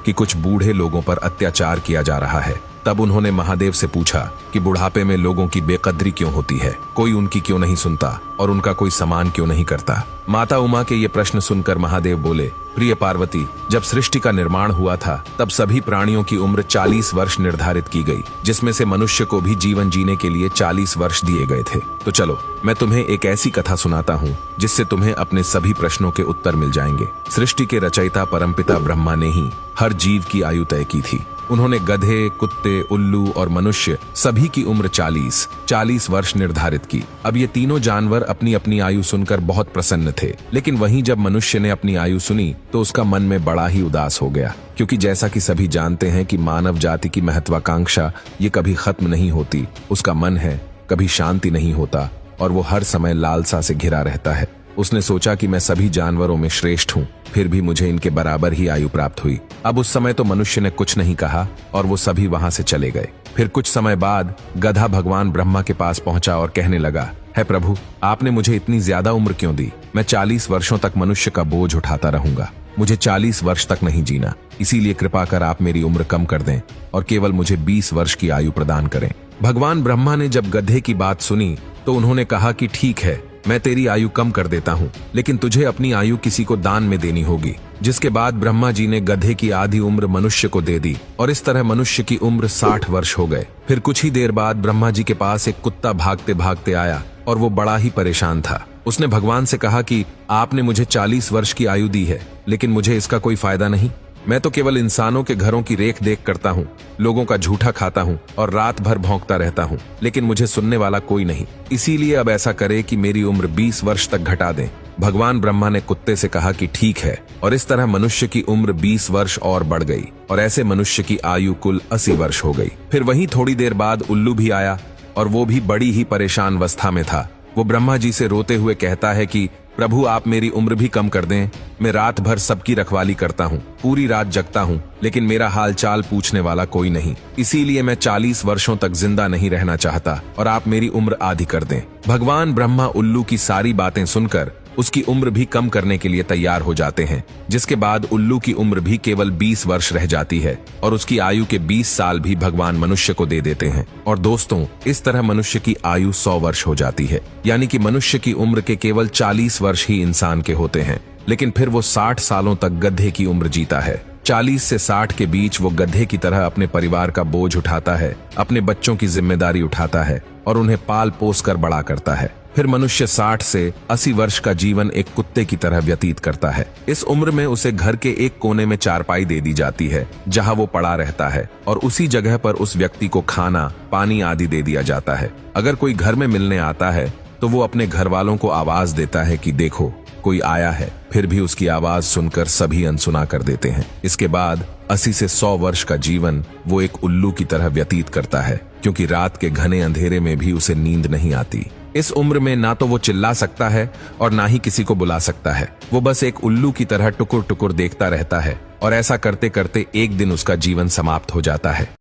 कि कुछ बूढ़े लोगों पर अत्याचार किया जा रहा है। तब उन्होंने महादेव से पूछा कि बुढ़ापे में लोगों की बेकदरी क्यों होती है, कोई उनकी क्यों नहीं सुनता और उनका कोई सम्मान क्यों नहीं करता। माता उमा के ये प्रश्न सुनकर महादेव बोले, प्रिय पार्वती, जब सृष्टि का निर्माण हुआ था तब सभी प्राणियों की उम्र 40 वर्ष निर्धारित की गई, जिसमें से मनुष्य को भी जीवन जीने के लिए 40 वर्ष दिए गए थे। तो चलो मैं तुम्हें एक ऐसी कथा सुनाता हूँ जिससे तुम्हें अपने सभी प्रश्नों के उत्तर मिल जाएंगे। सृष्टि के रचयिता परमपिता ब्रह्मा ने ही हर जीव की आयु तय की थी। उन्होंने गधे, कुत्ते, उल्लू और मनुष्य सभी की उम्र 40 वर्ष निर्धारित की। अब ये तीनों जानवर अपनी अपनी आयु सुनकर बहुत प्रसन्न थे, लेकिन वहीं जब मनुष्य ने अपनी आयु सुनी तो उसका मन में बड़ा ही उदास हो गया, क्योंकि जैसा कि सभी जानते हैं कि मानव जाति की महत्वाकांक्षा ये कभी खत्म नहीं होती। उसका मन है, कभी शांति नहीं होता और वो हर समय लालसा से घिरा रहता है। उसने सोचा कि मैं सभी जानवरों में श्रेष्ठ हूँ, फिर भी मुझे इनके बराबर ही आयु प्राप्त हुई। अब उस समय तो मनुष्य ने कुछ नहीं कहा और वो सभी वहां से चले गए। फिर कुछ समय बाद गधा भगवान ब्रह्मा के पास पहुंचा और कहने लगा, है प्रभु, आपने मुझे इतनी ज्यादा उम्र क्यों दी? मैं 40 वर्षों तक मनुष्य का बोझ उठाता रहूंगा। मुझे 40 वर्ष तक नहीं जीना, इसीलिए कृपा कर आप मेरी उम्र कम कर दें और केवल मुझे 20 वर्ष की आयु प्रदान करें। भगवान ब्रह्मा ने जब गधे की बात सुनी तो उन्होंने कहा कि ठीक है, मैं तेरी आयु कम कर देता हूँ, लेकिन तुझे अपनी आयु किसी को दान में देनी होगी। जिसके बाद ब्रह्मा जी ने गधे की आधी उम्र मनुष्य को दे दी और इस तरह मनुष्य की उम्र 60 वर्ष हो गए। फिर कुछ ही देर बाद ब्रह्मा जी के पास एक कुत्ता भागते भागते आया और वो बड़ा ही परेशान था। उसने भगवान से कहा कि आपने मुझे 40 वर्ष की आयु दी है, लेकिन मुझे इसका कोई फायदा नहीं। मैं तो केवल इंसानों के घरों की रेख देख करता हूँ, लोगों का झूठा खाता हूँ और रात भर भौंकता रहता हूँ, लेकिन मुझे सुनने वाला कोई नहीं। इसीलिए अब ऐसा करे कि मेरी उम्र 20 वर्ष तक घटा दें। भगवान ब्रह्मा ने कुत्ते से कहा कि ठीक है, और इस तरह मनुष्य की उम्र 20 वर्ष और बढ़ गई और ऐसे मनुष्य की आयु कुल 80 वर्ष हो गई। फिर वहीं थोड़ी देर बाद उल्लू भी आया और वो भी बड़ी ही परेशान अवस्था में था। वो ब्रह्मा जी से रोते हुए कहता है कि प्रभु, आप मेरी उम्र भी कम कर दें। मैं रात भर सबकी रखवाली करता हूँ, पूरी रात जगता हूँ, लेकिन मेरा हाल चाल पूछने वाला कोई नहीं। इसीलिए मैं 40 वर्षों तक जिंदा नहीं रहना चाहता और आप मेरी उम्र आधी कर दें। भगवान ब्रह्मा उल्लू की सारी बातें सुनकर उसकी उम्र भी कम करने के लिए तैयार हो जाते हैं, जिसके बाद उल्लू की उम्र भी केवल 20 वर्ष रह जाती है और उसकी आयु के 20 साल भी भगवान मनुष्य को दे देते हैं। और दोस्तों, इस तरह मनुष्य की आयु 100 वर्ष हो जाती है, यानी कि मनुष्य की उम्र के केवल 40 वर्ष ही इंसान के होते हैं, लेकिन फिर वो 60 सालों तक गधे की उम्र जीता है। 40 से 60 के बीच वो गधे की तरह अपने परिवार का बोझ उठाता है, अपने बच्चों की जिम्मेदारी उठाता है और उन्हें पाल पोस कर बड़ा करता है। फिर मनुष्य 60 से 80 वर्ष का जीवन एक कुत्ते की तरह व्यतीत करता है। इस उम्र में उसे घर के एक कोने में चारपाई दे दी जाती है जहां वो पड़ा रहता है और उसी जगह पर उस व्यक्ति को खाना, पानी आदि दे दिया जाता है। अगर कोई घर में मिलने आता है तो वो अपने घर वालों को आवाज देता है कि देखो, कोई आया है। फिर भी उसकी आवाज सुनकर सभी अनसुना कर देते हैं। इसके बाद 80 से 100 वर्ष का जीवन वो एक उल्लू की तरह व्यतीत करता है, क्योंकि रात के घने अंधेरे में भी उसे नींद नहीं आती। इस उम्र में ना तो वो चिल्ला सकता है और ना ही किसी को बुला सकता है। वो बस एक उल्लू की तरह टुकुर टुकुर देखता रहता है और ऐसा करते करते एक दिन उसका जीवन समाप्त हो जाता है।